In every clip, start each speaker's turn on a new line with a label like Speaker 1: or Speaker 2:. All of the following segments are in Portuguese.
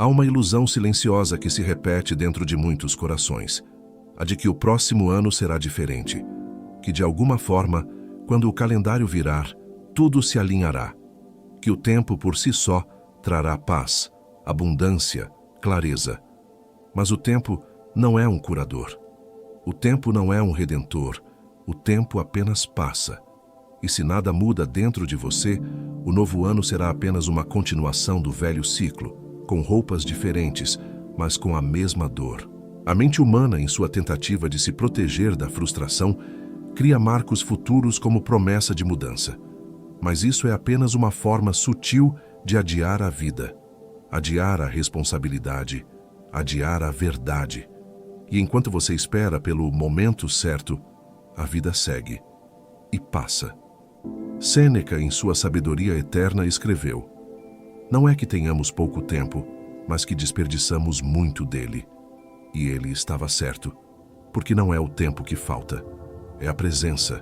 Speaker 1: Há uma ilusão silenciosa que se repete dentro de muitos corações, a de que o próximo ano será diferente, que de alguma forma, quando o calendário virar, tudo se alinhará, que o tempo por si só trará paz, abundância, clareza. Mas o tempo não é um curador. O tempo não é um redentor. O tempo apenas passa. E se nada muda dentro de você, o novo ano será apenas uma continuação do velho ciclo, com roupas diferentes, mas com a mesma dor. A mente humana, em sua tentativa de se proteger da frustração, cria marcos futuros como promessa de mudança. Mas isso é apenas uma forma sutil de adiar a vida, adiar a responsabilidade, adiar a verdade. E enquanto você espera pelo momento certo, a vida segue e passa. Sêneca, em sua sabedoria eterna, escreveu: não é que tenhamos pouco tempo, mas que desperdiçamos muito dele. E ele estava certo, porque não é o tempo que falta, é a presença,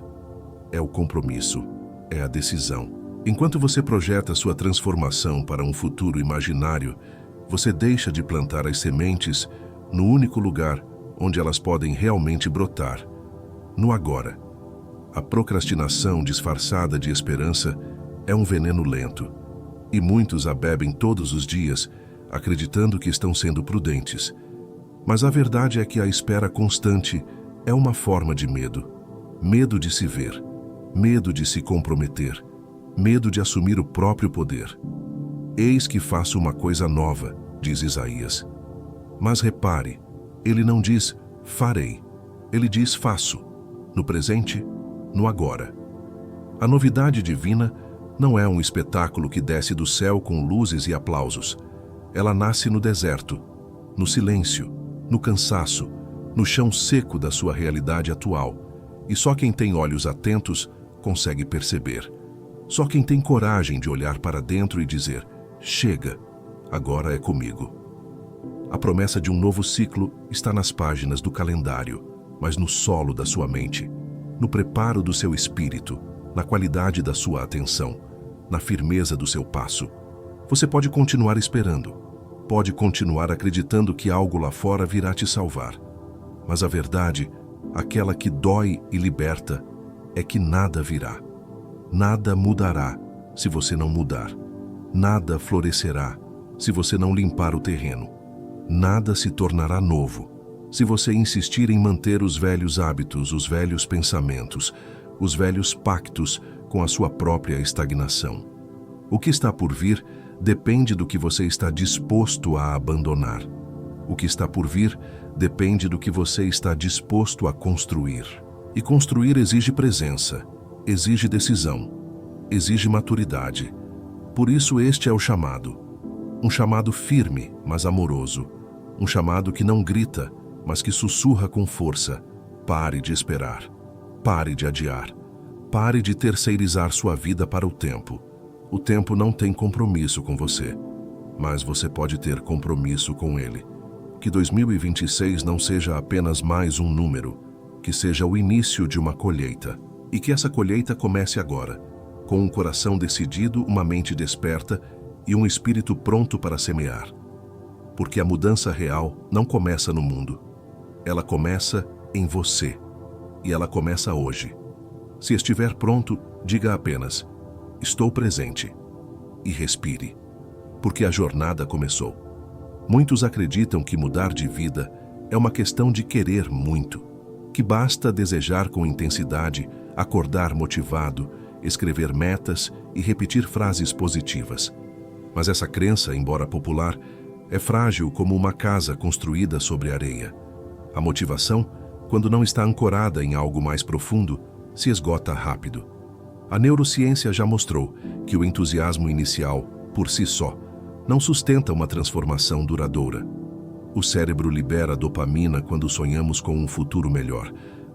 Speaker 1: é o compromisso, é a decisão. Enquanto você projeta sua transformação para um futuro imaginário, você deixa de plantar as sementes no único lugar onde elas podem realmente brotar, no agora. A procrastinação disfarçada de esperança é um veneno lento, e muitos a bebem todos os dias, acreditando que estão sendo prudentes. Mas a verdade é que a espera constante é uma forma de medo. Medo de se ver, medo de se comprometer, medo de assumir o próprio poder. Eis que faço uma coisa nova, diz Isaías. Mas repare, ele não diz farei, ele diz faço, no presente, no agora. A novidade divina não é um espetáculo que desce do céu com luzes e aplausos. Ela nasce no deserto, no silêncio, no cansaço, no chão seco da sua realidade atual. E só quem tem olhos atentos consegue perceber. Só quem tem coragem de olhar para dentro e dizer: chega, agora é comigo. A promessa de um novo ciclo está nas páginas do calendário, mas no solo da sua mente, no preparo do seu espírito, na qualidade da sua atenção, na firmeza do seu passo. Você pode continuar esperando, pode continuar acreditando que algo lá fora virá te salvar. Mas a verdade, aquela que dói e liberta, é que nada virá. Nada mudará se você não mudar. Nada florescerá se você não limpar o terreno. Nada se tornará novo se você insistir em manter os velhos hábitos, os velhos pensamentos, os velhos pactos com a sua própria estagnação. O que está por vir depende do que você está disposto a abandonar. O que está por vir depende do que você está disposto a construir. E construir exige presença, exige decisão, exige maturidade. Por isso este é o chamado. Um chamado firme, mas amoroso. Um chamado que não grita, mas que sussurra com força. Pare de esperar. Pare de adiar. Pare de terceirizar sua vida para o tempo. O tempo não tem compromisso com você, mas você pode ter compromisso com ele. Que 2026 não seja apenas mais um número, que seja o início de uma colheita. E que essa colheita comece agora, com um coração decidido, uma mente desperta e um espírito pronto para semear. Porque a mudança real não começa no mundo. Ela começa em você. E ela começa hoje. Se estiver pronto, diga apenas: estou presente. E respire. Porque a jornada começou. Muitos acreditam que mudar de vida é uma questão de querer muito. Que basta desejar com intensidade, acordar motivado, escrever metas e repetir frases positivas. Mas essa crença, embora popular, é frágil como uma casa construída sobre areia. A motivação, quando não está ancorada em algo mais profundo, se esgota rápido. A neurociência já mostrou que o entusiasmo inicial, por si só, não sustenta uma transformação duradoura. O cérebro libera dopamina quando sonhamos com um futuro melhor,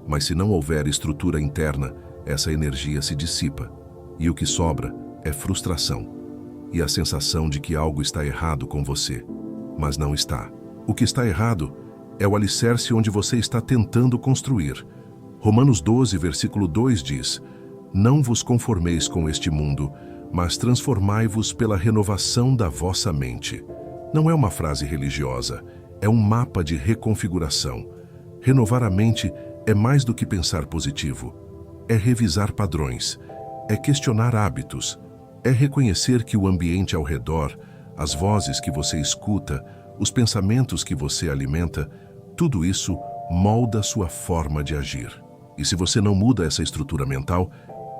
Speaker 1: mas se não houver estrutura interna, essa energia se dissipa, e o que sobra é frustração e a sensação de que algo está errado com você, mas não está. O que está errado é o alicerce onde você está tentando construir. Romanos 12, versículo 2 diz: não vos conformeis com este mundo, mas transformai-vos pela renovação da vossa mente. Não é uma frase religiosa, é um mapa de reconfiguração. Renovar a mente é mais do que pensar positivo. É revisar padrões, é questionar hábitos, é reconhecer que o ambiente ao redor, as vozes que você escuta, os pensamentos que você alimenta, tudo isso molda sua forma de agir. E se você não muda essa estrutura mental,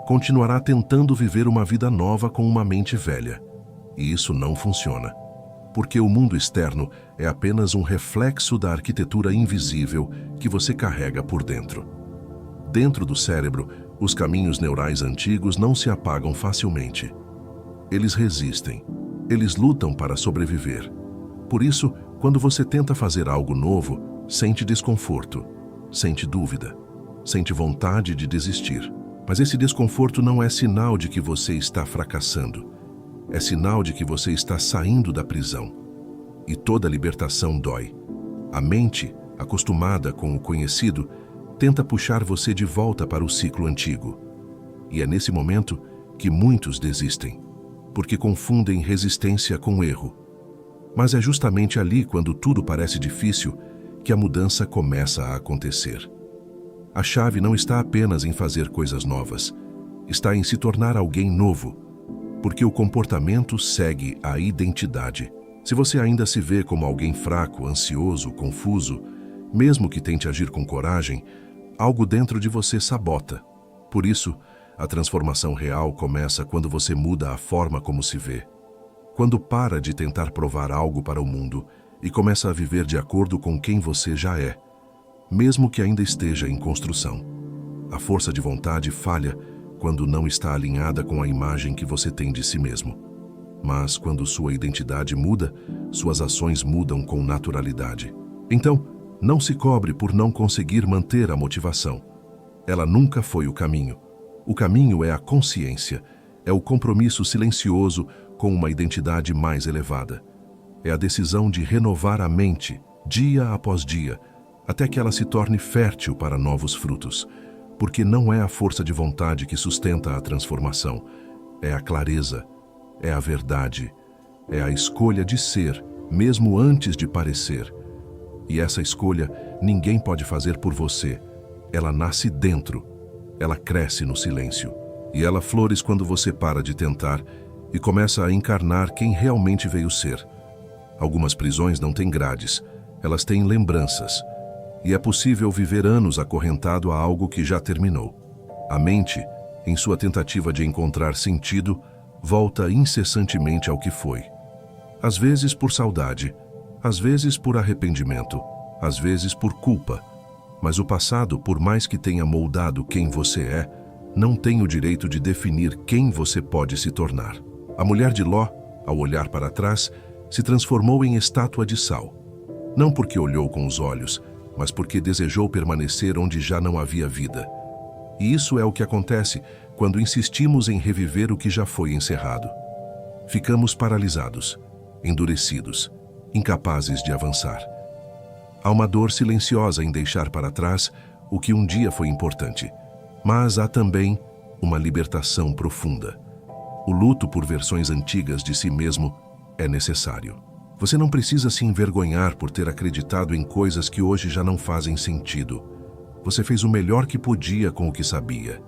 Speaker 1: continuará tentando viver uma vida nova com uma mente velha. E isso não funciona, porque o mundo externo é apenas um reflexo da arquitetura invisível que você carrega por dentro. Dentro do cérebro, os caminhos neurais antigos não se apagam facilmente. Eles resistem, eles lutam para sobreviver. Por isso, quando você tenta fazer algo novo, sente desconforto, sente dúvida, sente vontade de desistir. Mas esse desconforto não é sinal de que você está fracassando. É sinal de que você está saindo da prisão. E toda libertação dói. A mente, acostumada com o conhecido, tenta puxar você de volta para o ciclo antigo. E é nesse momento que muitos desistem, porque confundem resistência com erro. Mas é justamente ali, quando tudo parece difícil, que a mudança começa a acontecer. A chave não está apenas em fazer coisas novas, está em se tornar alguém novo, porque o comportamento segue a identidade. Se você ainda se vê como alguém fraco, ansioso, confuso, mesmo que tente agir com coragem, algo dentro de você sabota. Por isso, a transformação real começa quando você muda a forma como se vê. Quando para de tentar provar algo para o mundo e começa a viver de acordo com quem você já é, mesmo que ainda esteja em construção. A força de vontade falha quando não está alinhada com a imagem que você tem de si mesmo. Mas quando sua identidade muda, suas ações mudam com naturalidade. Então, não se cobre por não conseguir manter a motivação. Ela nunca foi o caminho. O caminho é a consciência, é o compromisso silencioso com uma identidade mais elevada. É a decisão de renovar a mente, dia após dia, até que ela se torne fértil para novos frutos. Porque não é a força de vontade que sustenta a transformação, é a clareza, é a verdade, é a escolha de ser, mesmo antes de parecer. E essa escolha ninguém pode fazer por você. Ela nasce dentro, ela cresce no silêncio. E ela flores quando você para de tentar e começa a encarnar quem realmente veio ser. Algumas prisões não têm grades, elas têm lembranças. E é possível viver anos acorrentado a algo que já terminou. A mente, em sua tentativa de encontrar sentido, volta incessantemente ao que foi. Às vezes por saudade, às vezes por arrependimento, às vezes por culpa. Mas o passado, por mais que tenha moldado quem você é, não tem o direito de definir quem você pode se tornar. A mulher de Ló, ao olhar para trás, se transformou em estátua de sal. Não porque olhou com os olhos, mas porque desejou permanecer onde já não havia vida. E isso é o que acontece quando insistimos em reviver o que já foi encerrado. Ficamos paralisados, endurecidos, incapazes de avançar. Há uma dor silenciosa em deixar para trás o que um dia foi importante, mas há também uma libertação profunda. O luto por versões antigas de si mesmo é necessário. Você não precisa se envergonhar por ter acreditado em coisas que hoje já não fazem sentido. Você fez o melhor que podia com o que sabia,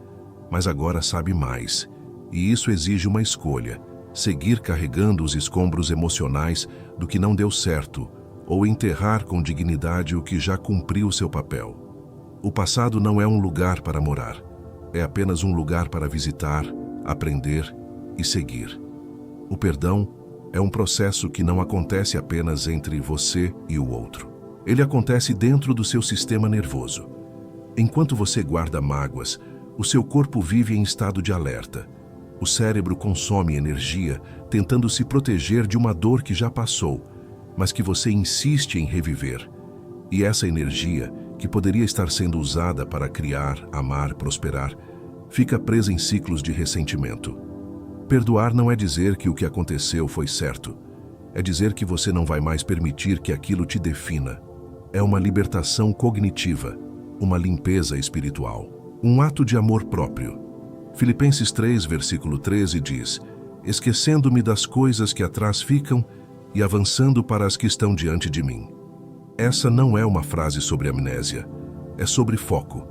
Speaker 1: mas agora sabe mais. E isso exige uma escolha: seguir carregando os escombros emocionais do que não deu certo, ou enterrar com dignidade o que já cumpriu seu papel. O passado não é um lugar para morar, é apenas um lugar para visitar, aprender e seguir. O perdão é um processo que não acontece apenas entre você e o outro. Ele acontece dentro do seu sistema nervoso. Enquanto você guarda mágoas, o seu corpo vive em estado de alerta. O cérebro consome energia, tentando se proteger de uma dor que já passou, mas que você insiste em reviver. E essa energia, que poderia estar sendo usada para criar, amar, prosperar, fica presa em ciclos de ressentimento. Perdoar não é dizer que o que aconteceu foi certo. É dizer que você não vai mais permitir que aquilo te defina. É uma libertação cognitiva, uma limpeza espiritual, um ato de amor próprio. Filipenses 3, versículo 13 diz: esquecendo-me das coisas que atrás ficam e avançando para as que estão diante de mim. Essa não é uma frase sobre amnésia. É sobre foco.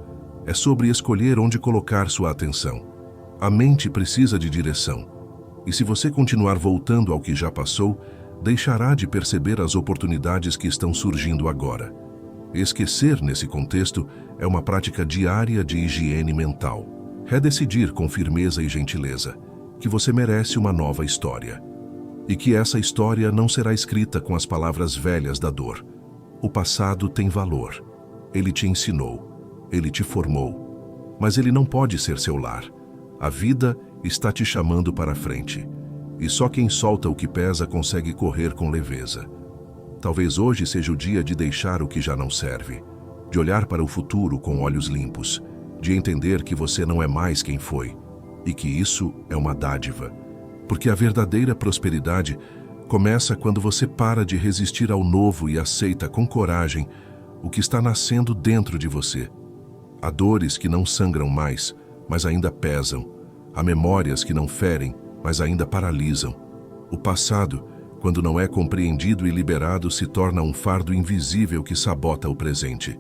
Speaker 1: É sobre escolher onde colocar sua atenção. A mente precisa de direção. E se você continuar voltando ao que já passou, deixará de perceber as oportunidades que estão surgindo agora. Esquecer, nesse contexto, é uma prática diária de higiene mental. Redecidir com firmeza e gentileza que você merece uma nova história. E que essa história não será escrita com as palavras velhas da dor. O passado tem valor. Ele te ensinou. Ele te formou. Mas ele não pode ser seu lar. A vida está te chamando para frente. E só quem solta o que pesa consegue correr com leveza. Talvez hoje seja o dia de deixar o que já não serve, de olhar para o futuro com olhos limpos, de entender que você não é mais quem foi, e que isso é uma dádiva. Porque a verdadeira prosperidade começa quando você para de resistir ao novo e aceita com coragem o que está nascendo dentro de você. Há dores que não sangram mais, mas ainda pesam. Há memórias que não ferem, mas ainda paralisam. O passado, quando não é compreendido e liberado, se torna um fardo invisível que sabota o presente.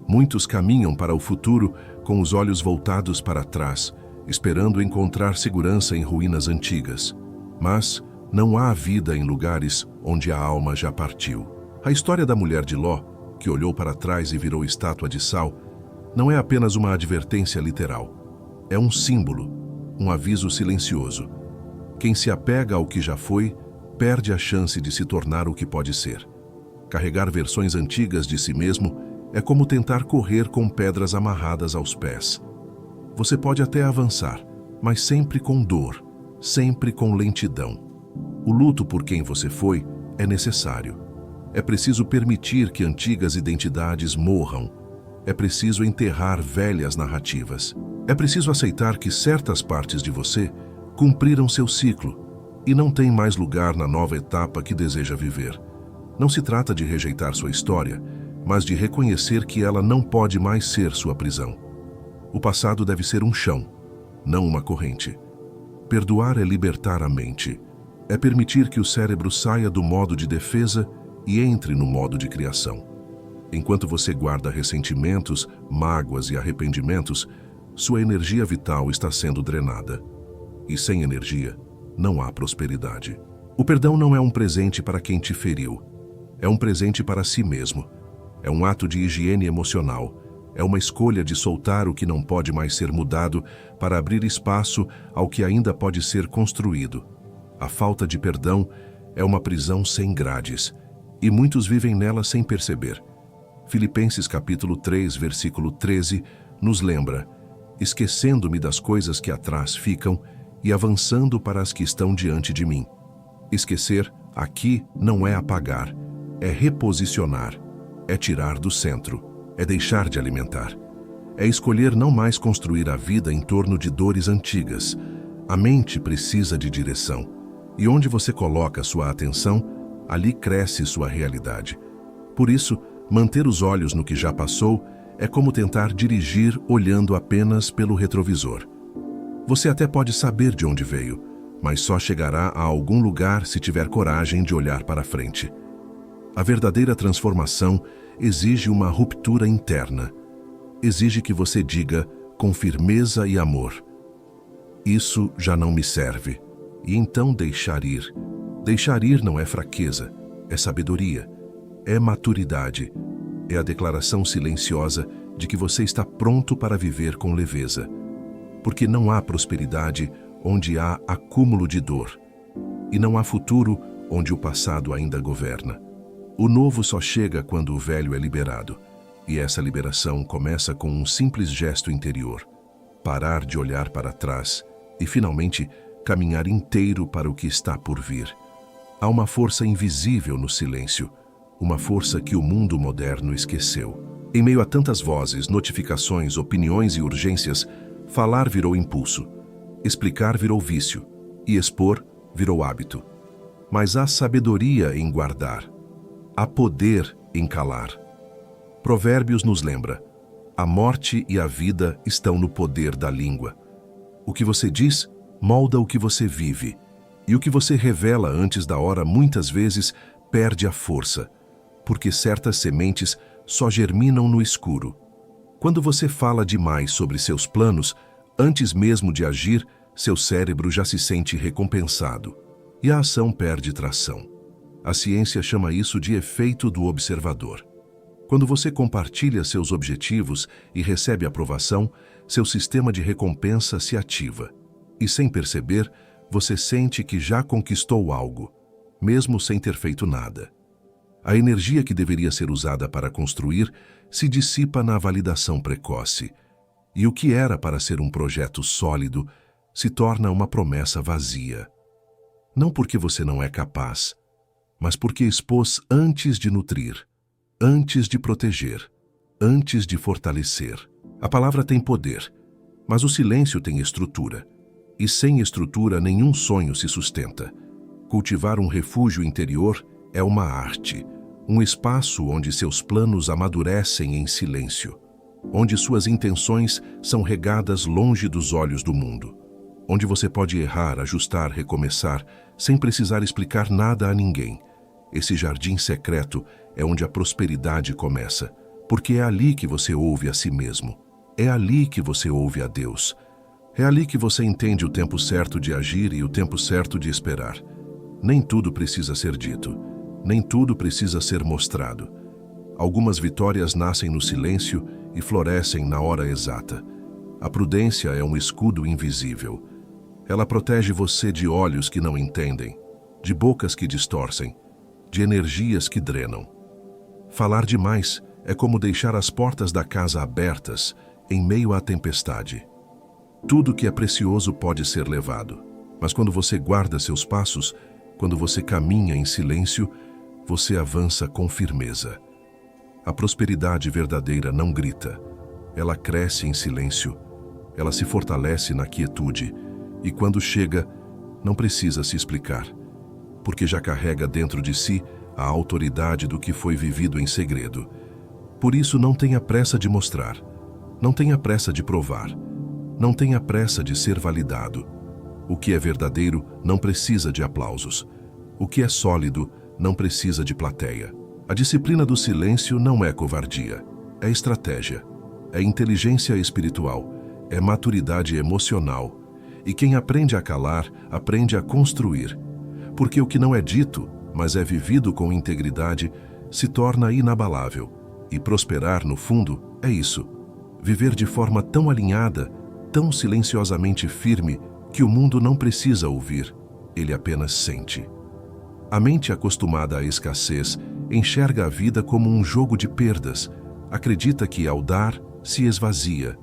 Speaker 1: Muitos caminham para o futuro com os olhos voltados para trás, esperando encontrar segurança em ruínas antigas. Mas não há vida em lugares onde a alma já partiu. A história da mulher de Ló, que olhou para trás e virou estátua de sal, não é apenas uma advertência literal. É um símbolo, um aviso silencioso. Quem se apega ao que já foi, perde a chance de se tornar o que pode ser. Carregar versões antigas de si mesmo é como tentar correr com pedras amarradas aos pés. Você pode até avançar, mas sempre com dor, sempre com lentidão. O luto por quem você foi é necessário. É preciso permitir que antigas identidades morram. É preciso enterrar velhas narrativas. É preciso aceitar que certas partes de você cumpriram seu ciclo e não tem mais lugar na nova etapa que deseja viver. Não se trata de rejeitar sua história, mas de reconhecer que ela não pode mais ser sua prisão. O passado deve ser um chão, não uma corrente. Perdoar é libertar a mente. É permitir que o cérebro saia do modo de defesa e entre no modo de criação. Enquanto você guarda ressentimentos, mágoas e arrependimentos, sua energia vital está sendo drenada. E sem energia, não há prosperidade. O perdão não é um presente para quem te feriu. É um presente para si mesmo. É um ato de higiene emocional. É uma escolha de soltar o que não pode mais ser mudado para abrir espaço ao que ainda pode ser construído. A falta de perdão é uma prisão sem grades, e muitos vivem nela sem perceber. Filipenses capítulo 3, versículo 13, nos lembra: esquecendo-me das coisas que atrás ficam e avançando para as que estão diante de mim. Esquecer, aqui, não é apagar, é reposicionar, é tirar do centro, é deixar de alimentar. É escolher não mais construir a vida em torno de dores antigas. A mente precisa de direção, e onde você coloca sua atenção, ali cresce sua realidade. Por isso, manter os olhos no que já passou é como tentar dirigir olhando apenas pelo retrovisor. Você até pode saber de onde veio, mas só chegará a algum lugar se tiver coragem de olhar para frente. A verdadeira transformação exige uma ruptura interna. Exige que você diga, com firmeza e amor: isso já não me serve. E então deixar ir. Deixar ir não é fraqueza, é sabedoria, é maturidade, é a declaração silenciosa de que você está pronto para viver com leveza. Porque não há prosperidade onde há acúmulo de dor, e não há futuro onde o passado ainda governa. O novo só chega quando o velho é liberado, e essa liberação começa com um simples gesto interior: parar de olhar para trás e, finalmente, caminhar inteiro para o que está por vir. Há uma força invisível no silêncio, uma força que o mundo moderno esqueceu. Em meio a tantas vozes, notificações, opiniões e urgências, falar virou impulso, explicar virou vício e expor virou hábito. Mas há sabedoria em guardar, há poder em calar. Provérbios nos lembra: a morte e a vida estão no poder da língua. O que você diz molda o que você vive, E o que você revela antes da hora muitas vezes perde a força, porque certas sementes só germinam no escuro. Quando você fala demais sobre seus planos, antes mesmo de agir, seu cérebro já se sente recompensado, e a ação perde tração. A ciência chama isso de efeito do observador. Quando você compartilha seus objetivos e recebe aprovação, seu sistema de recompensa se ativa. E sem perceber, você sente que já conquistou algo, mesmo sem ter feito nada. A energia que deveria ser usada para construir se dissipa na validação precoce, e o que era para ser um projeto sólido se torna uma promessa vazia. Não porque você não é capaz, mas porque expôs antes de nutrir, antes de proteger, antes de fortalecer. A palavra tem poder, mas o silêncio tem estrutura. E sem estrutura nenhum sonho se sustenta. Cultivar um refúgio interior é uma arte, um espaço onde seus planos amadurecem em silêncio, onde suas intenções são regadas longe dos olhos do mundo, onde você pode errar, ajustar, recomeçar, sem precisar explicar nada a ninguém. Esse jardim secreto é onde a prosperidade começa, porque é ali que você ouve a si mesmo, é ali que você ouve a Deus. É ali que você entende o tempo certo de agir e o tempo certo de esperar. Nem tudo precisa ser dito, nem tudo precisa ser mostrado. Algumas vitórias nascem no silêncio e florescem na hora exata. A prudência é um escudo invisível. Ela protege você de olhos que não entendem, de bocas que distorcem, de energias que drenam. Falar demais é como deixar as portas da casa abertas em meio à tempestade. Tudo que é precioso pode ser levado, mas quando você guarda seus passos, quando você caminha em silêncio, você avança com firmeza. A prosperidade verdadeira não grita, ela cresce em silêncio, ela se fortalece na quietude, e quando chega, não precisa se explicar, porque já carrega dentro de si a autoridade do que foi vivido em segredo. Por isso não tenha pressa de mostrar, não tenha pressa de provar, não tenha pressa de ser validado. O que é verdadeiro não precisa de aplausos. O que é sólido não precisa de plateia. A disciplina do silêncio não é covardia, é estratégia, é inteligência espiritual, é maturidade emocional. E quem aprende a calar, aprende a construir. Porque o que não é dito, mas é vivido com integridade, se torna inabalável. E prosperar, no fundo, é isso. Viver de forma tão alinhada, tão silenciosamente firme, que o mundo não precisa ouvir, ele apenas sente. A mente acostumada à escassez enxerga a vida como um jogo de perdas, acredita que ao dar se esvazia,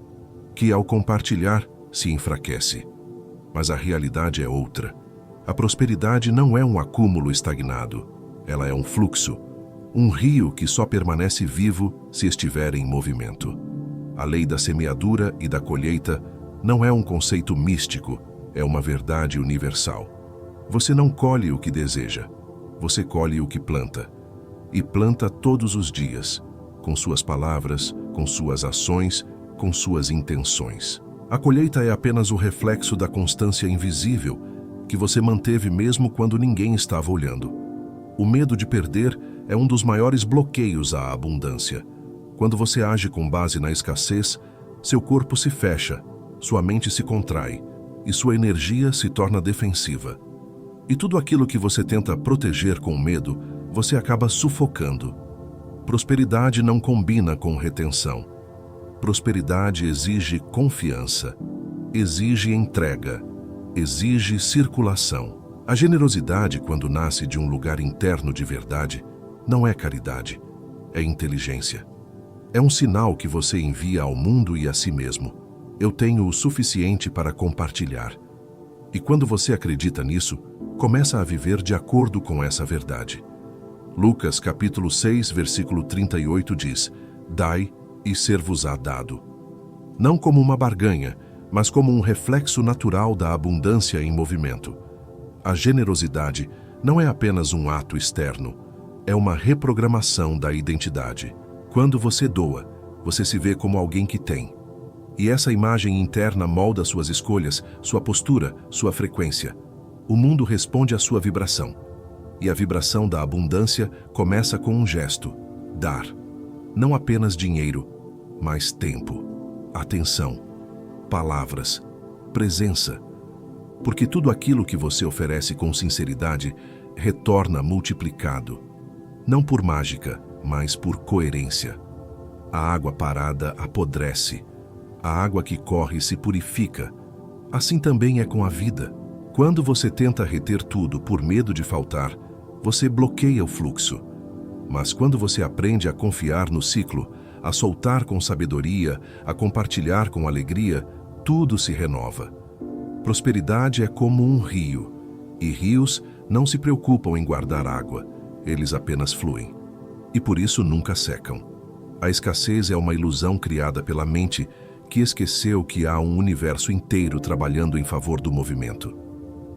Speaker 1: que ao compartilhar se enfraquece. Mas a realidade é outra. A prosperidade não é um acúmulo estagnado, ela é um fluxo, um rio que só permanece vivo se estiver em movimento. A lei da semeadura e da colheita não é um conceito místico, é uma verdade universal. Você não colhe o que deseja, você colhe o que planta. E planta todos os dias, com suas palavras, com suas ações, com suas intenções. A colheita é apenas o reflexo da constância invisível que você manteve mesmo quando ninguém estava olhando. O medo de perder é um dos maiores bloqueios à abundância. Quando você age com base na escassez, seu corpo se fecha, sua mente se contrai e sua energia se torna defensiva. E tudo aquilo que você tenta proteger com medo, você acaba sufocando. Prosperidade não combina com retenção. Prosperidade exige confiança, exige entrega, exige circulação. A generosidade, quando nasce de um lugar interno de verdade, não é caridade, é inteligência. É um sinal que você envia ao mundo e a si mesmo. Eu tenho o suficiente para compartilhar. E quando você acredita nisso, começa a viver de acordo com essa verdade. Lucas capítulo 6, versículo 38 diz: Dai e ser-vos-á dado. Não como uma barganha, mas como um reflexo natural da abundância em movimento. A generosidade não é apenas um ato externo, é uma reprogramação da identidade. Quando você doa, você se vê como alguém que tem. E essa imagem interna molda suas escolhas, sua postura, sua frequência. o mundo responde à sua vibração. E a vibração da abundância começa com um gesto: dar. Não apenas dinheiro, mas tempo, atenção, palavras, presença. Porque tudo aquilo que você oferece com sinceridade retorna multiplicado. Não por mágica, mas por coerência. A água parada apodrece. A água que corre se purifica. Assim também é com a vida. Quando você tenta reter tudo por medo de faltar, você bloqueia o fluxo. Mas quando você aprende a confiar no ciclo, a soltar com sabedoria, a compartilhar com alegria, tudo se renova. Prosperidade é como um rio, e rios não se preocupam em guardar água, eles apenas fluem. E por isso nunca secam. A escassez é uma ilusão criada pela mente que esqueceu que há um universo inteiro trabalhando em favor do movimento.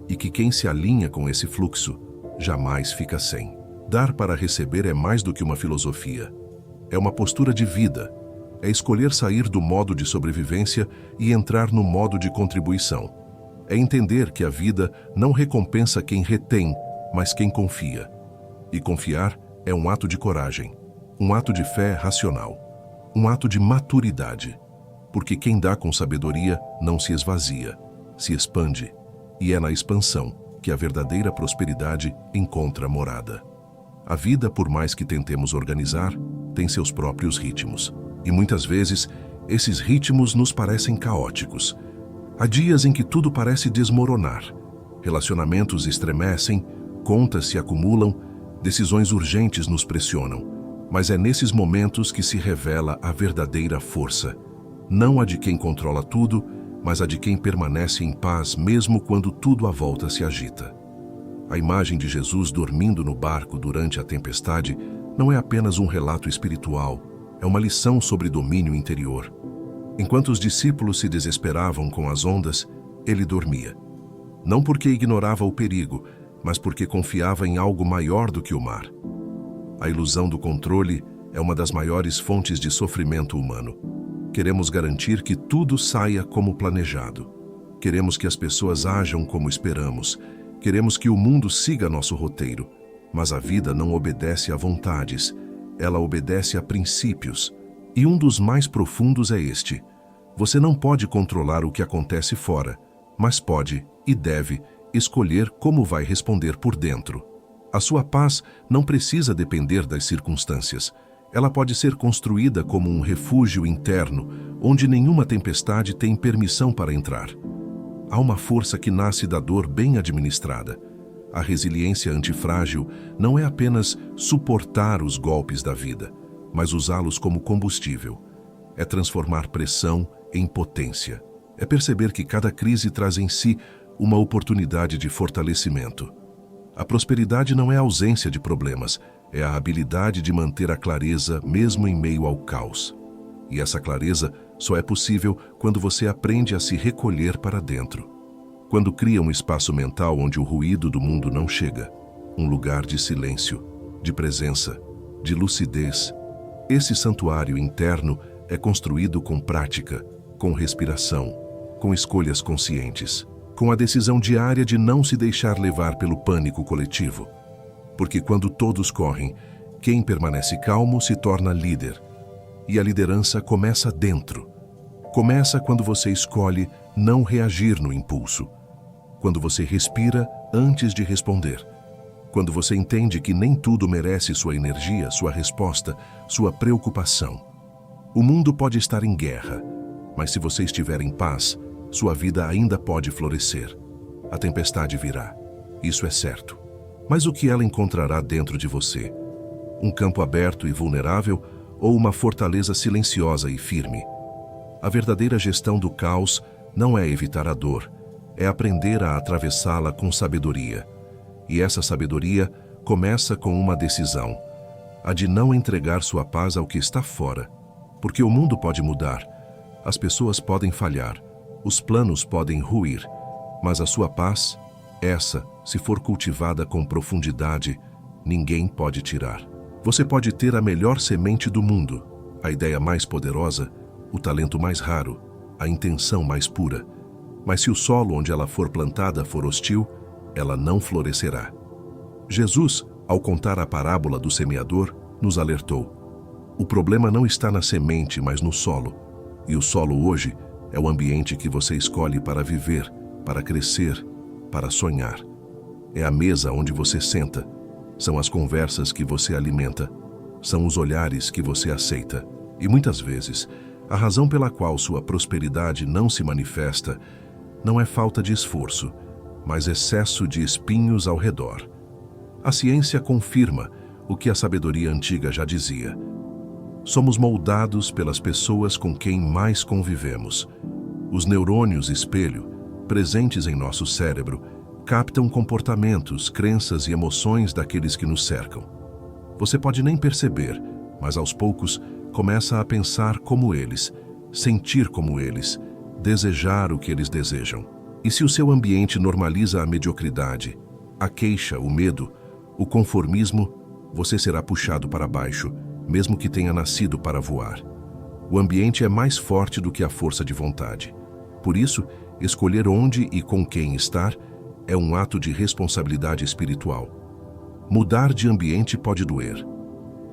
Speaker 1: E que quem se alinha com esse fluxo jamais fica sem. Dar para receber é mais do que uma filosofia. É uma postura de vida. É escolher sair do modo de sobrevivência e entrar no modo de contribuição. É entender que a vida não recompensa quem retém, mas quem confia. E confiar é um ato de coragem, um ato de fé racional, um ato de maturidade. Porque quem dá com sabedoria não se esvazia, se expande. E é na expansão que a verdadeira prosperidade encontra morada. A vida, por mais que tentemos organizar, tem seus próprios ritmos. E muitas vezes, esses ritmos nos parecem caóticos. Há dias em que tudo parece desmoronar. Relacionamentos estremecem, contas se acumulam, decisões urgentes nos pressionam. Mas é nesses momentos que se revela a verdadeira força. Não a de quem controla tudo, mas a de quem permanece em paz mesmo quando tudo à volta se agita. A imagem de Jesus dormindo no barco durante a tempestade não é apenas um relato espiritual, é uma lição sobre domínio interior. Enquanto os discípulos se desesperavam com as ondas, ele dormia. Não porque ignorava o perigo, mas porque confiava em algo maior do que o mar. A ilusão do controle é uma das maiores fontes de sofrimento humano. Queremos garantir que tudo saia como planejado. Queremos que as pessoas ajam como esperamos. Queremos que o mundo siga nosso roteiro. Mas a vida não obedece a vontades. Ela obedece a princípios. E um dos mais profundos é este: você não pode controlar o que acontece fora, mas pode e deve escolher como vai responder por dentro. A sua paz não precisa depender das circunstâncias. Ela pode ser construída como um refúgio interno, onde nenhuma tempestade tem permissão para entrar. Há uma força que nasce da dor bem administrada. A resiliência antifrágil não é apenas suportar os golpes da vida, mas usá-los como combustível. É transformar pressão em potência. É perceber que cada crise traz em si uma oportunidade de fortalecimento. A prosperidade não é a ausência de problemas, é a habilidade de manter a clareza mesmo em meio ao caos. E essa clareza só é possível quando você aprende a se recolher para dentro. Quando cria um espaço mental onde o ruído do mundo não chega. Um lugar de silêncio, de presença, de lucidez. Esse santuário interno é construído com prática, com respiração, com escolhas conscientes, com a decisão diária de não se deixar levar pelo pânico coletivo. Porque quando todos correm, quem permanece calmo se torna líder. E a liderança começa dentro. Começa quando você escolhe não reagir no impulso. Quando você respira antes de responder. Quando você entende que nem tudo merece sua energia, sua resposta, sua preocupação. O mundo pode estar em guerra, mas se você estiver em paz, sua vida ainda pode florescer. A tempestade virá, isso é certo. Mas o que ela encontrará dentro de você? Um campo aberto e vulnerável ou uma fortaleza silenciosa e firme? A verdadeira gestão do caos não é evitar a dor, é aprender a atravessá-la com sabedoria. E essa sabedoria começa com uma decisão, a de não entregar sua paz ao que está fora. Porque o mundo pode mudar, as pessoas podem falhar, os planos podem ruir, mas a sua paz, essa, se for cultivada com profundidade, ninguém pode tirar. Você pode ter a melhor semente do mundo, a ideia mais poderosa, o talento mais raro, a intenção mais pura. Mas se o solo onde ela for plantada for hostil, ela não florescerá. Jesus, ao contar a parábola do semeador, nos alertou: o problema não está na semente, mas no solo. E o solo hoje é o ambiente que você escolhe para viver, para crescer, para sonhar. É a mesa onde você senta, são as conversas que você alimenta, são os olhares que você aceita. E muitas vezes, a razão pela qual sua prosperidade não se manifesta não é falta de esforço, mas excesso de espinhos ao redor. A ciência confirma o que a sabedoria antiga já dizia. Somos moldados pelas pessoas com quem mais convivemos. Os neurônios espelho, presentes em nosso cérebro, captam comportamentos, crenças e emoções daqueles que nos cercam. Você pode nem perceber, mas aos poucos começa a pensar como eles, sentir como eles, desejar o que eles desejam. E se o seu ambiente normaliza a mediocridade, a queixa, o medo, o conformismo, você será puxado para baixo, mesmo que tenha nascido para voar. O ambiente é mais forte do que a força de vontade. Por isso, escolher onde e com quem estar é um ato de responsabilidade espiritual. Mudar de ambiente pode doer.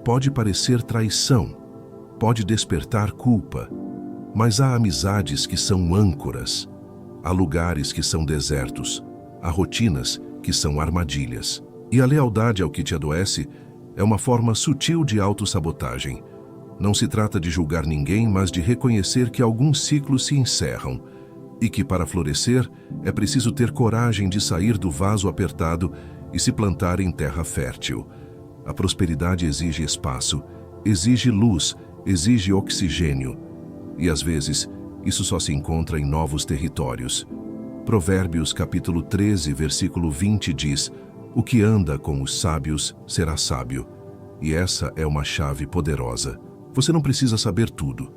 Speaker 1: Pode parecer traição. Pode despertar culpa. Mas há amizades que são âncoras. Há lugares que são desertos. Há rotinas que são armadilhas. E a lealdade ao que te adoece é uma forma sutil de autossabotagem. Não se trata de julgar ninguém, mas de reconhecer que alguns ciclos se encerram e que, para florescer, é preciso ter coragem de sair do vaso apertado e se plantar em terra fértil. A prosperidade exige espaço, exige luz, exige oxigênio. E, às vezes, isso só se encontra em novos territórios. Provérbios capítulo 13, versículo 20 diz: o que anda com os sábios será sábio. E essa é uma chave poderosa. Você não precisa saber tudo.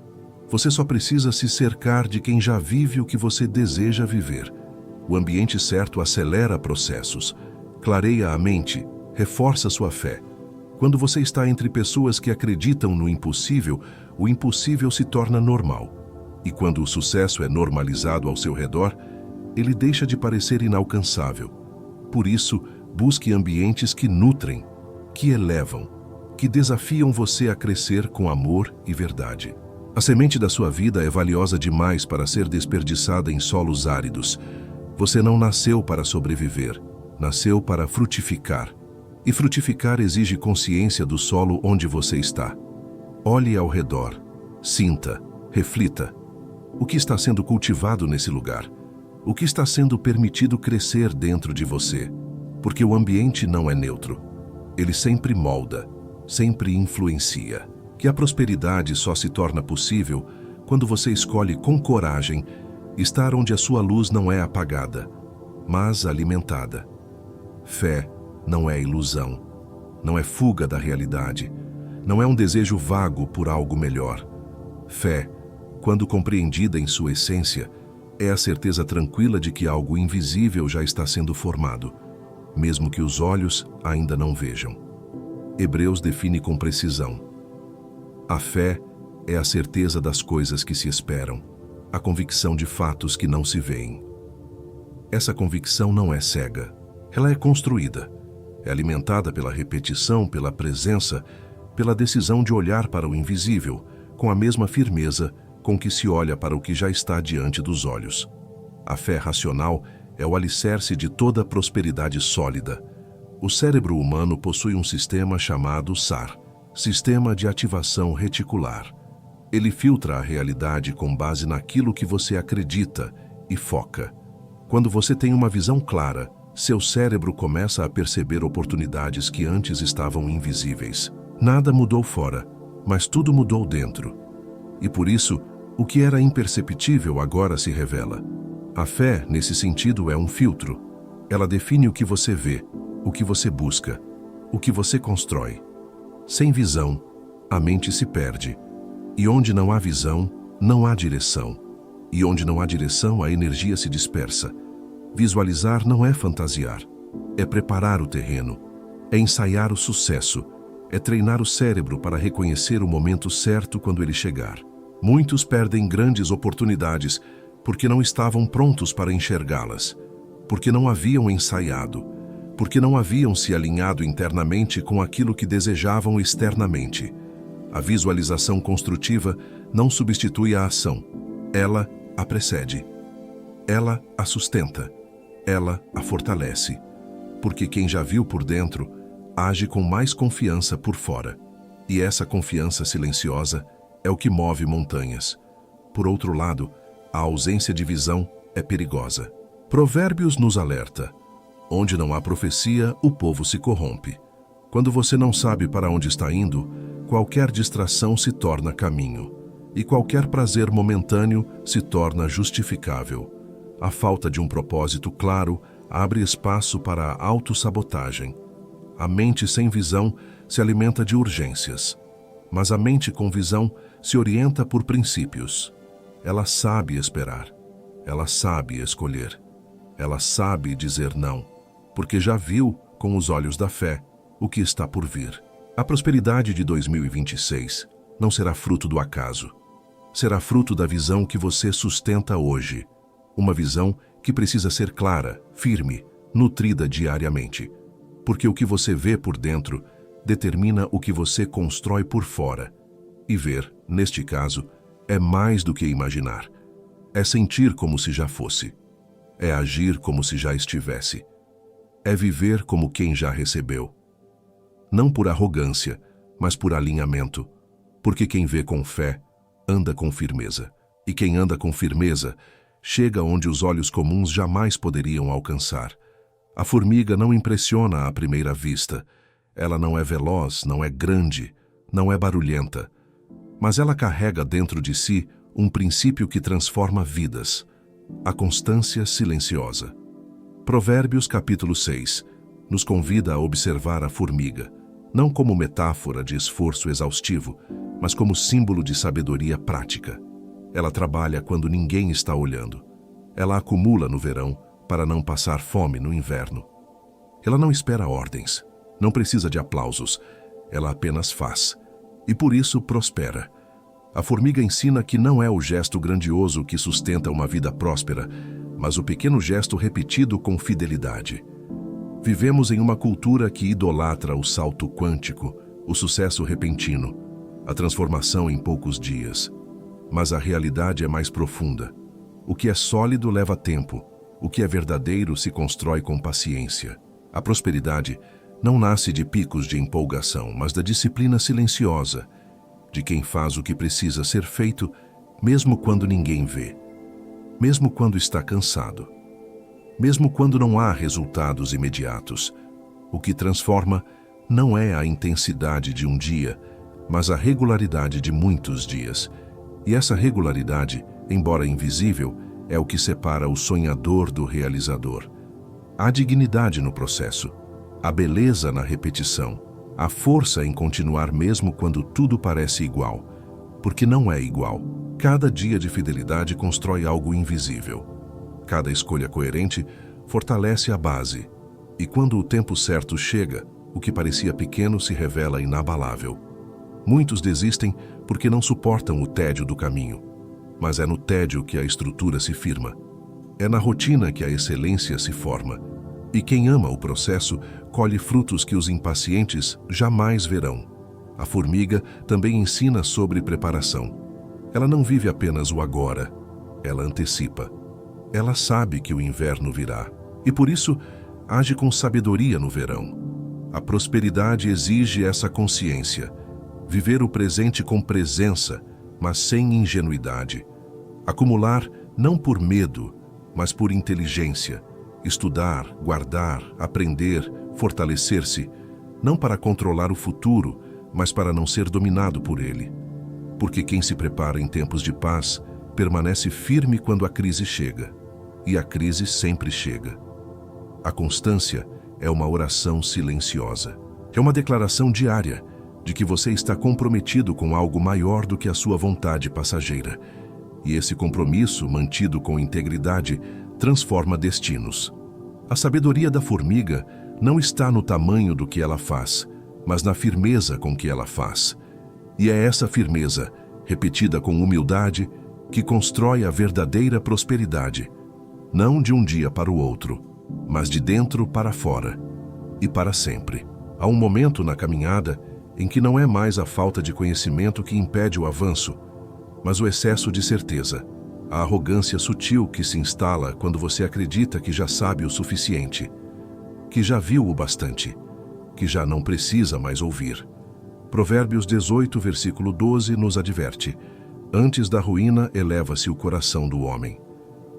Speaker 1: Você só precisa se cercar de quem já vive o que você deseja viver. O ambiente certo acelera processos, clareia a mente, reforça sua fé. Quando você está entre pessoas que acreditam no impossível, o impossível se torna normal. E quando o sucesso é normalizado ao seu redor, ele deixa de parecer inalcançável. Por isso, busque ambientes que nutrem, que elevam, que desafiam você a crescer com amor e verdade. A semente da sua vida é valiosa demais para ser desperdiçada em solos áridos. Você não nasceu para sobreviver, nasceu para frutificar. E frutificar exige consciência do solo onde você está. Olhe ao redor, sinta, reflita. O que está sendo cultivado nesse lugar? O que está sendo permitido crescer dentro de você? Porque o ambiente não é neutro. Ele sempre molda, sempre influencia. Que a prosperidade só se torna possível quando você escolhe com coragem estar onde a sua luz não é apagada, mas alimentada. Fé não é ilusão, não é fuga da realidade, não é um desejo vago por algo melhor. Fé, quando compreendida em sua essência, é a certeza tranquila de que algo invisível já está sendo formado, mesmo que os olhos ainda não vejam. Hebreus define com precisão: a fé é a certeza das coisas que se esperam, a convicção de fatos que não se veem. Essa convicção não é cega, ela é construída, é alimentada pela repetição, pela presença, pela decisão de olhar para o invisível, com a mesma firmeza com que se olha para o que já está diante dos olhos. A fé racional é o alicerce de toda prosperidade sólida. O cérebro humano possui um sistema chamado SAR, Sistema de Ativação Reticular. Ele filtra a realidade com base naquilo que você acredita e foca. Quando você tem uma visão clara, seu cérebro começa a perceber oportunidades que antes estavam invisíveis. Nada mudou fora, mas tudo mudou dentro. E por isso, o que era imperceptível agora se revela. A fé, nesse sentido, é um filtro. Ela define o que você vê, o que você busca, o que você constrói. Sem visão, a mente se perde. E onde não há visão, não há direção. E onde não há direção, a energia se dispersa. Visualizar não é fantasiar. É preparar o terreno. É ensaiar o sucesso. É treinar o cérebro para reconhecer o momento certo quando ele chegar. Muitos perdem grandes oportunidades porque não estavam prontos para enxergá-las. porque não haviam ensaiado, porque não haviam se alinhado internamente com aquilo que desejavam externamente. A visualização construtiva não substitui a ação. Ela a precede. Ela a sustenta. Ela a fortalece. Porque quem já viu por dentro, age com mais confiança por fora. E essa confiança silenciosa é o que move montanhas. Por outro lado, a ausência de visão é perigosa. Provérbios nos alerta. Onde não há profecia, o povo se corrompe. Quando você não sabe para onde está indo, qualquer distração se torna caminho. E qualquer prazer momentâneo se torna justificável. A falta de um propósito claro abre espaço para a autossabotagem. A mente sem visão se alimenta de urgências. Mas a mente com visão se orienta por princípios. Ela sabe esperar. Ela sabe escolher. Ela sabe dizer não, porque já viu, com os olhos da fé, o que está por vir. A prosperidade de 2026 não será fruto do acaso. Será fruto da visão que você sustenta hoje. Uma visão que precisa ser clara, firme, nutrida diariamente. Porque o que você vê por dentro determina o que você constrói por fora. E ver, neste caso, é mais do que imaginar. É sentir como se já fosse. É agir como se já estivesse. É viver como quem já recebeu. Não por arrogância, mas por alinhamento. Porque quem vê com fé, anda com firmeza. E quem anda com firmeza, chega onde os olhos comuns jamais poderiam alcançar. A formiga não impressiona à primeira vista. Ela não é veloz, não é grande, não é barulhenta. Mas ela carrega dentro de si um princípio que transforma vidas. A constância silenciosa. Provérbios capítulo 6 nos convida a observar a formiga, não como metáfora de esforço exaustivo, mas como símbolo de sabedoria prática. Ela trabalha quando ninguém está olhando. Ela acumula no verão para não passar fome no inverno. Ela não espera ordens, não precisa de aplausos, ela apenas faz. E por isso prospera. A formiga ensina que não é o gesto grandioso que sustenta uma vida próspera, mas o pequeno gesto repetido com fidelidade. Vivemos em uma cultura que idolatra o salto quântico, o sucesso repentino, a transformação em poucos dias. Mas a realidade é mais profunda. O que é sólido leva tempo, o que é verdadeiro se constrói com paciência. A prosperidade não nasce de picos de empolgação, mas da disciplina silenciosa, de quem faz o que precisa ser feito, mesmo quando ninguém vê, mesmo quando está cansado, mesmo quando não há resultados imediatos. O que transforma não é a intensidade de um dia, mas a regularidade de muitos dias. E essa regularidade, embora invisível, é o que separa o sonhador do realizador. Há dignidade no processo, a beleza na repetição, a força em continuar mesmo quando tudo parece igual, porque não é igual. Cada dia de fidelidade constrói algo invisível. Cada escolha coerente fortalece a base, e quando o tempo certo chega, o que parecia pequeno se revela inabalável. Muitos desistem porque não suportam o tédio do caminho, mas é no tédio que a estrutura se firma. É na rotina que a excelência se forma. E quem ama o processo colhe frutos que os impacientes jamais verão. A formiga também ensina sobre preparação. Ela não vive apenas o agora, ela antecipa. Ela sabe que o inverno virá e por isso age com sabedoria no verão. A prosperidade exige essa consciência. Viver o presente com presença, mas sem ingenuidade. Acumular não por medo, mas por inteligência. Estudar, guardar, aprender, fortalecer-se, não para controlar o futuro, mas para não ser dominado por ele. Porque quem se prepara em tempos de paz permanece firme quando a crise chega. E a crise sempre chega. A constância é uma oração silenciosa. É uma declaração diária de que você está comprometido com algo maior do que a sua vontade passageira. E esse compromisso, mantido com integridade, transforma destinos. A sabedoria da formiga não está no tamanho do que ela faz, mas na firmeza com que ela faz. E é essa firmeza, repetida com humildade, que constrói a verdadeira prosperidade, não de um dia para o outro, mas de dentro para fora e para sempre. Há um momento na caminhada em que não é mais a falta de conhecimento que impede o avanço, mas o excesso de certeza, a arrogância sutil que se instala quando você acredita que já sabe o suficiente, que já viu o bastante, que já não precisa mais ouvir. Provérbios 18, versículo 12 nos adverte: antes da ruína eleva-se o coração do homem.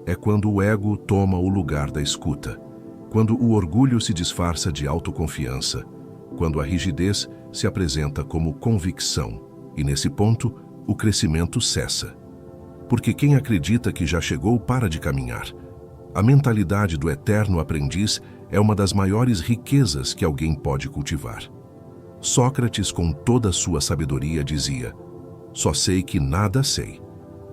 Speaker 1: É quando o ego toma o lugar da escuta, quando o orgulho se disfarça de autoconfiança, quando a rigidez se apresenta como convicção, e nesse ponto o crescimento cessa. Porque quem acredita que já chegou para de caminhar. A mentalidade do eterno aprendiz é uma das maiores riquezas que alguém pode cultivar. Sócrates, com toda a sua sabedoria, dizia: só sei que nada sei.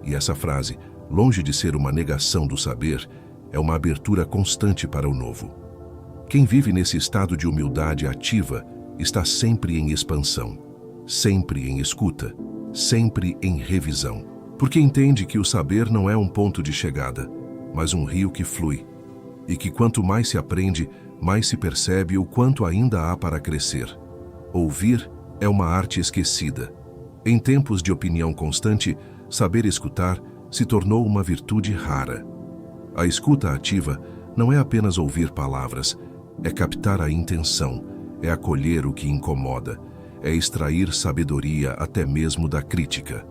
Speaker 1: E essa frase, longe de ser uma negação do saber, é uma abertura constante para o novo. Quem vive nesse estado de humildade ativa está sempre em expansão, sempre em escuta, sempre em revisão, porque entende que o saber não é um ponto de chegada, mas um rio que flui, e que quanto mais se aprende, mais se percebe o quanto ainda há para crescer. Ouvir é uma arte esquecida. Em tempos de opinião constante, saber escutar se tornou uma virtude rara. A escuta ativa não é apenas ouvir palavras, é captar a intenção, é acolher o que incomoda, é extrair sabedoria até mesmo da crítica.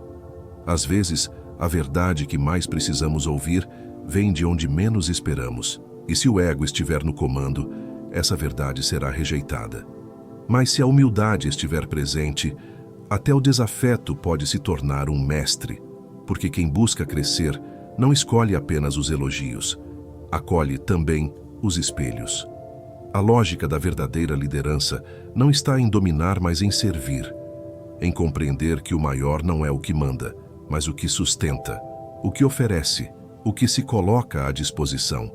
Speaker 1: Às vezes, a verdade que mais precisamos ouvir vem de onde menos esperamos, e se o ego estiver no comando, essa verdade será rejeitada. Mas se a humildade estiver presente, até o desafeto pode se tornar um mestre, porque quem busca crescer não escolhe apenas os elogios, acolhe também os espelhos. A lógica da verdadeira liderança não está em dominar, mas em servir, em compreender que o maior não é o que manda, mas o que sustenta, o que oferece, o que se coloca à disposição.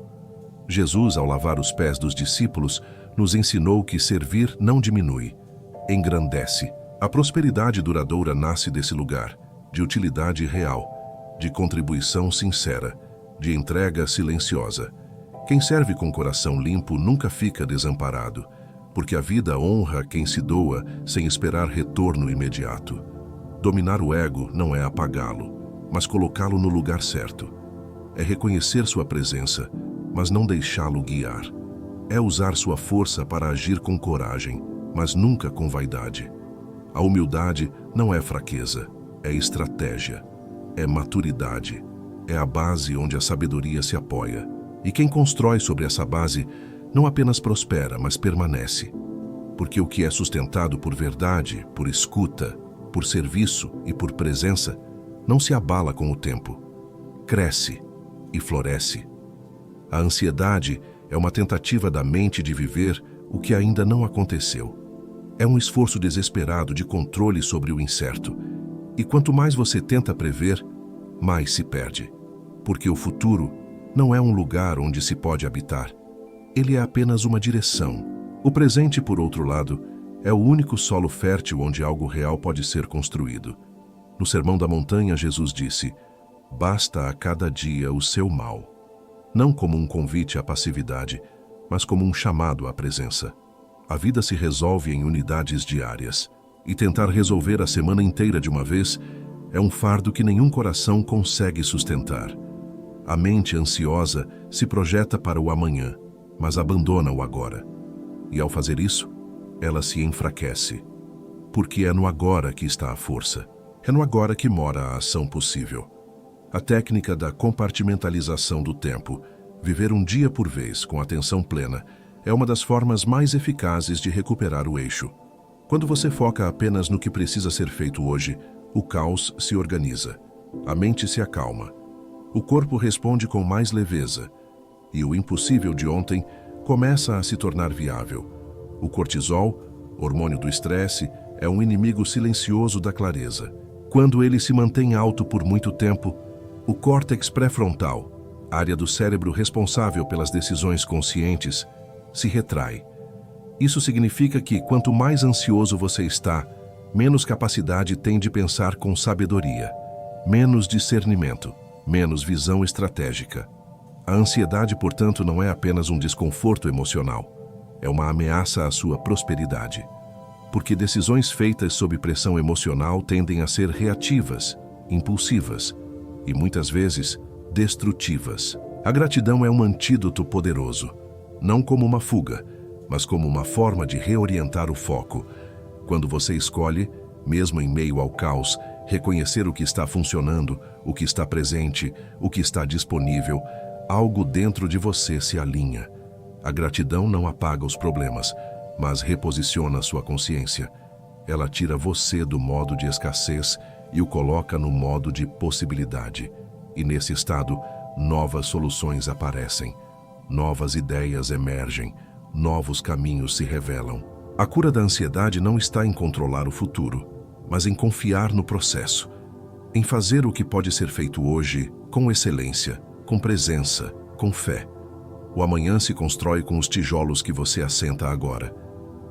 Speaker 1: Jesus, ao lavar os pés dos discípulos, nos ensinou que servir não diminui, engrandece. A prosperidade duradoura nasce desse lugar, de utilidade real, de contribuição sincera, de entrega silenciosa. Quem serve com coração limpo nunca fica desamparado, porque a vida honra quem se doa sem esperar retorno imediato. Dominar o ego não é apagá-lo, mas colocá-lo no lugar certo. É reconhecer sua presença, mas não deixá-lo guiar. É usar sua força para agir com coragem, mas nunca com vaidade. A humildade não é fraqueza, é estratégia, é maturidade, é a base onde a sabedoria se apoia. E quem constrói sobre essa base não apenas prospera, mas permanece. Porque o que é sustentado por verdade, por escuta, por serviço e por presença, não se abala com o tempo. Cresce e floresce. A ansiedade é uma tentativa da mente de viver o que ainda não aconteceu. É um esforço desesperado de controle sobre o incerto. E quanto mais você tenta prever, mais se perde. Porque o futuro não é um lugar onde se pode habitar. Ele é apenas uma direção. O presente, por outro lado, é o único solo fértil onde algo real pode ser construído. No Sermão da Montanha, Jesus disse: basta a cada dia o seu mal. Não como um convite à passividade, mas como um chamado à presença. A vida se resolve em unidades diárias, e tentar resolver a semana inteira de uma vez é um fardo que nenhum coração consegue sustentar. A mente ansiosa se projeta para o amanhã, mas abandona o agora. E ao fazer isso, ela se enfraquece. Porque é no agora que está a força. É no agora que mora a ação possível. A técnica da compartimentalização do tempo, viver um dia por vez com atenção plena, é uma das formas mais eficazes de recuperar o eixo. Quando você foca apenas no que precisa ser feito hoje, o caos se organiza. A mente se acalma. O corpo responde com mais leveza, e o impossível de ontem começa a se tornar viável. O cortisol, hormônio do estresse, é um inimigo silencioso da clareza. Quando ele se mantém alto por muito tempo, o córtex pré-frontal, área do cérebro responsável pelas decisões conscientes, se retrai. Isso significa que, quanto mais ansioso você está, menos capacidade tem de pensar com sabedoria, menos discernimento, menos visão estratégica. A ansiedade, portanto, não é apenas um desconforto emocional. É uma ameaça à sua prosperidade. Porque decisões feitas sob pressão emocional tendem a ser reativas, impulsivas e, muitas vezes, destrutivas. A gratidão é um antídoto poderoso, não como uma fuga, mas como uma forma de reorientar o foco. Quando você escolhe, mesmo em meio ao caos, reconhecer o que está funcionando, o que está presente, o que está disponível, algo dentro de você se alinha. A gratidão não apaga os problemas, mas reposiciona sua consciência. Ela tira você do modo de escassez e o coloca no modo de possibilidade. E nesse estado, novas soluções aparecem, novas ideias emergem, novos caminhos se revelam. A cura da ansiedade não está em controlar o futuro, mas em confiar no processo, em fazer o que pode ser feito hoje com excelência, com presença, com fé. O amanhã se constrói com os tijolos que você assenta agora.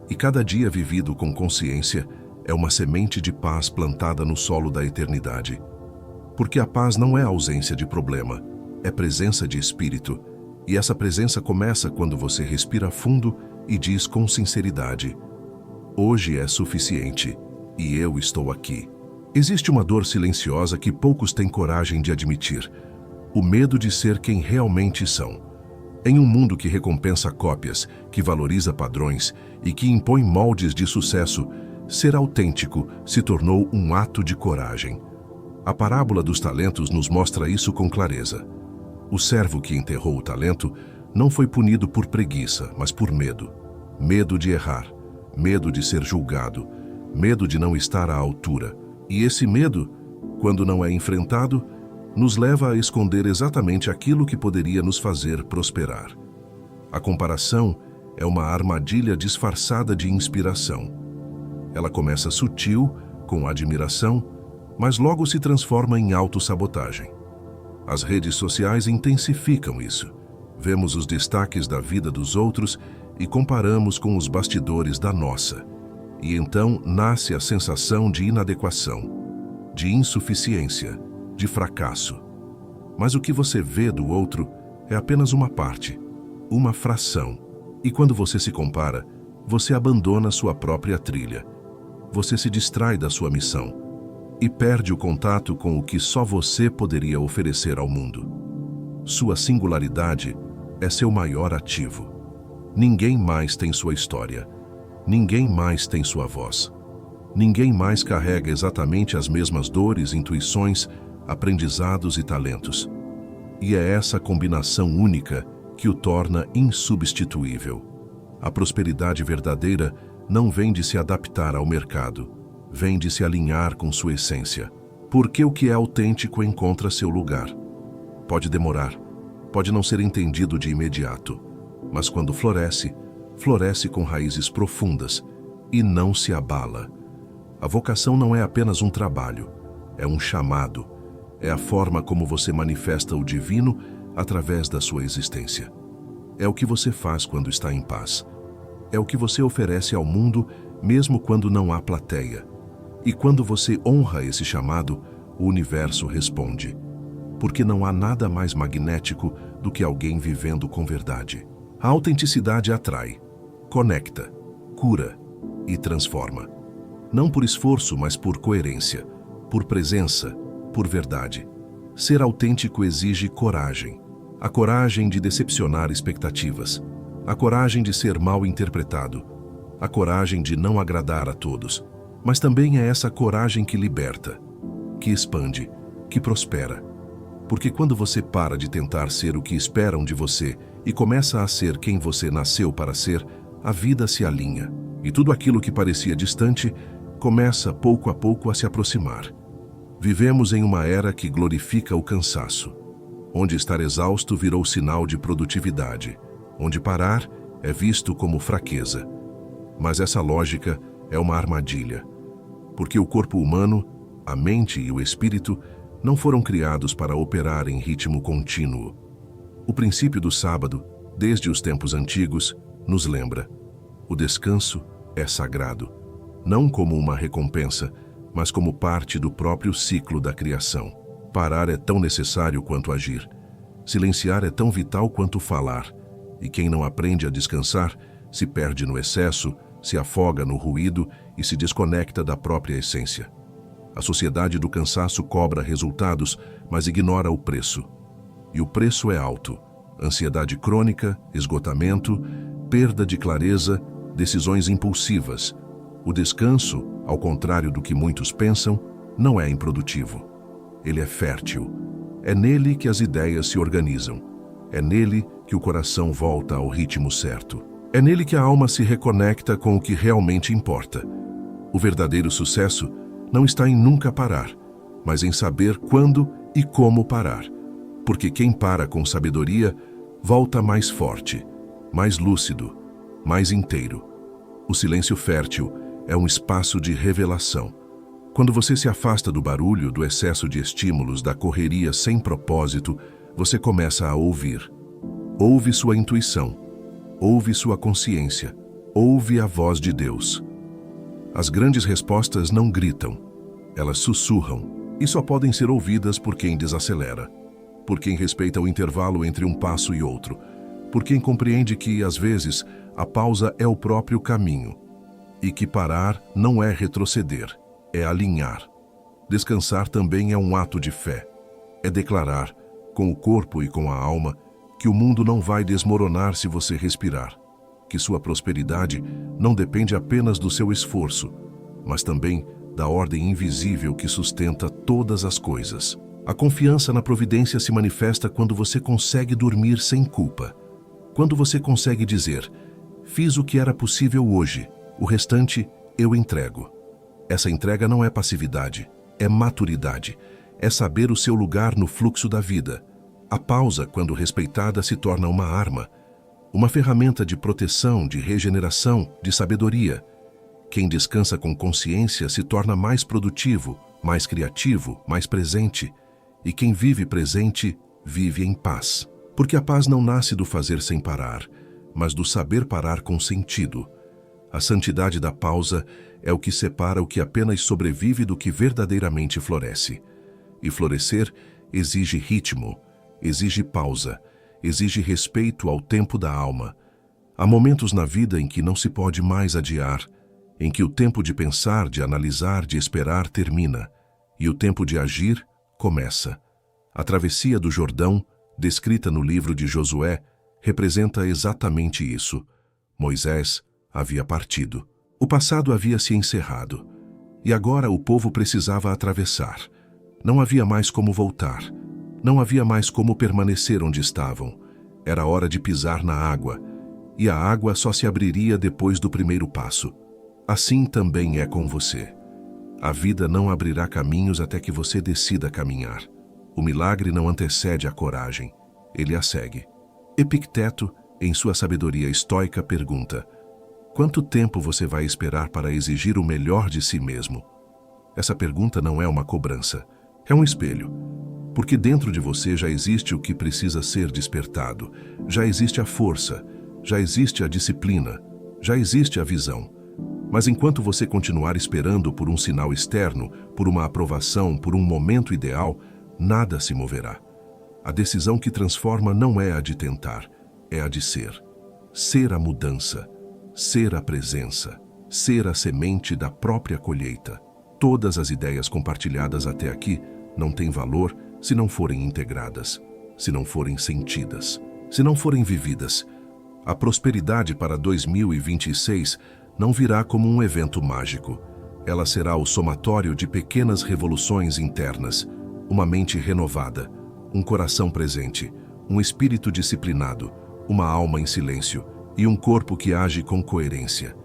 Speaker 1: E cada dia vivido com consciência é uma semente de paz plantada no solo da eternidade. Porque a paz não é ausência de problema, é presença de espírito. E essa presença começa quando você respira fundo e diz com sinceridade: hoje é suficiente e eu estou aqui. Existe uma dor silenciosa que poucos têm coragem de admitir: o medo de ser quem realmente são. Em um mundo que recompensa cópias, que valoriza padrões e que impõe moldes de sucesso, ser autêntico se tornou um ato de coragem. A parábola dos talentos nos mostra isso com clareza. O servo que enterrou o talento não foi punido por preguiça, mas por medo. Medo de errar, medo de ser julgado, medo de não estar à altura. E esse medo, quando não é enfrentado, nos leva a esconder exatamente aquilo que poderia nos fazer prosperar. A comparação é uma armadilha disfarçada de inspiração. Ela começa sutil, com admiração, mas logo se transforma em autossabotagem. As redes sociais intensificam isso. Vemos os destaques da vida dos outros e comparamos com os bastidores da nossa. E então nasce a sensação de inadequação, de insuficiência, de fracasso. Mas o que você vê do outro é apenas uma parte, uma fração. E quando você se compara, você abandona sua própria trilha. Você se distrai da sua missão e perde o contato com o que só você poderia oferecer ao mundo. Sua singularidade é seu maior ativo. Ninguém mais tem sua história. Ninguém mais tem sua voz. Ninguém mais carrega exatamente as mesmas dores, intuições, aprendizados e talentos. E é essa combinação única que o torna insubstituível. A prosperidade verdadeira não vem de se adaptar ao mercado, vem de se alinhar com sua essência. Porque o que é autêntico encontra seu lugar. Pode demorar, pode não ser entendido de imediato, mas quando floresce, floresce com raízes profundas e não se abala. A vocação não é apenas um trabalho, é um chamado. É a forma como você manifesta o divino através da sua existência. É o que você faz quando está em paz. É o que você oferece ao mundo mesmo quando não há plateia. E quando você honra esse chamado, o universo responde. Porque não há nada mais magnético do que alguém vivendo com verdade. A autenticidade atrai, conecta, cura e transforma. Não por esforço, mas por coerência, por presença, por verdade. Ser autêntico exige coragem. A coragem de decepcionar expectativas. A coragem de ser mal interpretado. A coragem de não agradar a todos. Mas também é essa coragem que liberta, que expande, que prospera. Porque quando você para de tentar ser o que esperam de você e começa a ser quem você nasceu para ser, a vida se alinha. E tudo aquilo que parecia distante começa pouco a pouco a se aproximar. Vivemos em uma era que glorifica o cansaço, onde estar exausto virou sinal de produtividade, onde parar é visto como fraqueza. Mas essa lógica é uma armadilha, porque o corpo humano, a mente e o espírito não foram criados para operar em ritmo contínuo. O princípio do sábado, desde os tempos antigos, nos lembra: o descanso é sagrado, não como uma recompensa, mas como parte do próprio ciclo da criação. Parar é tão necessário quanto agir. Silenciar é tão vital quanto falar, e quem não aprende a descansar se perde no excesso, se afoga no ruído e se desconecta da própria essência. A sociedade do cansaço cobra resultados, mas ignora o preço. E o preço é alto. Ansiedade crônica, esgotamento, perda de clareza, decisões impulsivas. O descanso, ao contrário do que muitos pensam, não é improdutivo. Ele é fértil. É nele que as ideias se organizam. É nele que o coração volta ao ritmo certo. É nele que a alma se reconecta com o que realmente importa. O verdadeiro sucesso não está em nunca parar, mas em saber quando e como parar. Porque quem para com sabedoria volta mais forte, mais lúcido, mais inteiro. O silêncio fértil é um espaço de revelação. Quando você se afasta do barulho, do excesso de estímulos, da correria sem propósito, você começa a ouvir. Ouve sua intuição, ouve sua consciência, ouve a voz de Deus. As grandes respostas não gritam, elas sussurram e só podem ser ouvidas por quem desacelera, por quem respeita o intervalo entre um passo e outro, por quem compreende que, às vezes, a pausa é o próprio caminho e que parar não é retroceder, é alinhar. Descansar também é um ato de fé, é declarar, com o corpo e com a alma, que o mundo não vai desmoronar se você respirar, que sua prosperidade não depende apenas do seu esforço, mas também da ordem invisível que sustenta todas as coisas. A confiança na providência se manifesta quando você consegue dormir sem culpa, quando você consegue dizer: fiz o que era possível hoje, o restante eu entrego. Essa entrega não é passividade, é maturidade, é saber o seu lugar no fluxo da vida. A pausa, quando respeitada, se torna uma arma, uma ferramenta de proteção, de regeneração, de sabedoria. Quem descansa com consciência se torna mais produtivo, mais criativo, mais presente. E quem vive presente, vive em paz. Porque a paz não nasce do fazer sem parar, mas do saber parar com sentido. A santidade da pausa é o que separa o que apenas sobrevive do que verdadeiramente floresce. E florescer exige ritmo, exige pausa, exige respeito ao tempo da alma. Há momentos na vida em que não se pode mais adiar, em que o tempo de pensar, de analisar, de esperar termina, e o tempo de agir começa. A travessia do Jordão, descrita no livro de Josué, representa exatamente isso. Moisés havia partido. O passado havia se encerrado. E agora o povo precisava atravessar. Não havia mais como voltar. Não havia mais como permanecer onde estavam. Era hora de pisar na água. E a água só se abriria depois do primeiro passo. Assim também é com você. A vida não abrirá caminhos até que você decida caminhar. O milagre não antecede a coragem. Ele a segue. Epicteto, em sua sabedoria estoica, pergunta: quanto tempo você vai esperar para exigir o melhor de si mesmo? Essa pergunta não é uma cobrança, é um espelho. Porque dentro de você já existe o que precisa ser despertado, já existe a força, já existe a disciplina, já existe a visão. Mas enquanto você continuar esperando por um sinal externo, por uma aprovação, por um momento ideal, nada se moverá. A decisão que transforma não é a de tentar, é a de ser. Ser a mudança, ser a presença, ser a semente da própria colheita. Todas as ideias compartilhadas até aqui não têm valor se não forem integradas, se não forem sentidas, se não forem vividas. A prosperidade para 2026 não virá como um evento mágico. Ela será o somatório de pequenas revoluções internas, uma mente renovada, um coração presente, um espírito disciplinado, uma alma em silêncio e um corpo que age com coerência.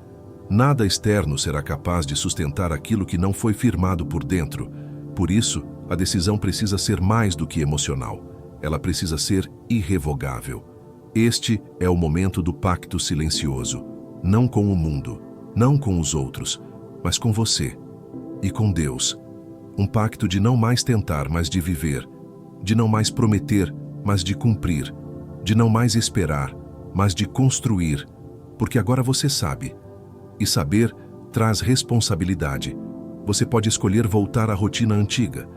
Speaker 1: Nada externo será capaz de sustentar aquilo que não foi firmado por dentro. Por isso, a decisão precisa ser mais do que emocional. Ela precisa ser irrevogável. Este é o momento do pacto silencioso. Não com o mundo, não com os outros, mas com você e com Deus. Um pacto de não mais tentar, mas de viver. De não mais prometer, mas de cumprir. De não mais esperar, mas de construir. Porque agora você sabe. E saber traz responsabilidade. Você pode escolher voltar à rotina antiga.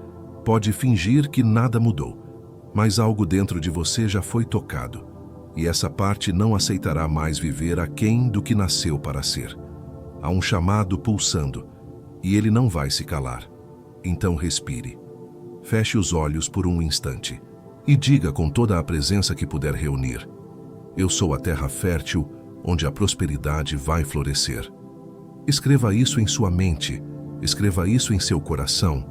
Speaker 1: Pode fingir que nada mudou. Mas algo dentro de você já foi tocado, e essa parte não aceitará mais viver aquém do que nasceu para ser. Há um chamado pulsando, e ele não vai se calar. Então respire. Feche os olhos por um instante e diga com toda a presença que puder reunir: eu sou a terra fértil onde a prosperidade vai florescer. Escreva isso em sua mente, escreva isso em seu coração.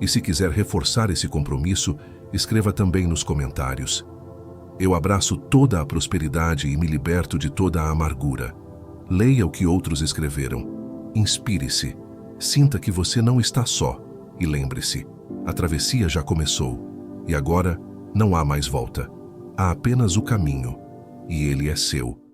Speaker 1: E se quiser reforçar esse compromisso, escreva também nos comentários: eu abraço toda a prosperidade e me liberto de toda a amargura. Leia o que outros escreveram. Inspire-se. Sinta que você não está só. E lembre-se, a travessia já começou. E agora não há mais volta. Há apenas o caminho. E ele é seu.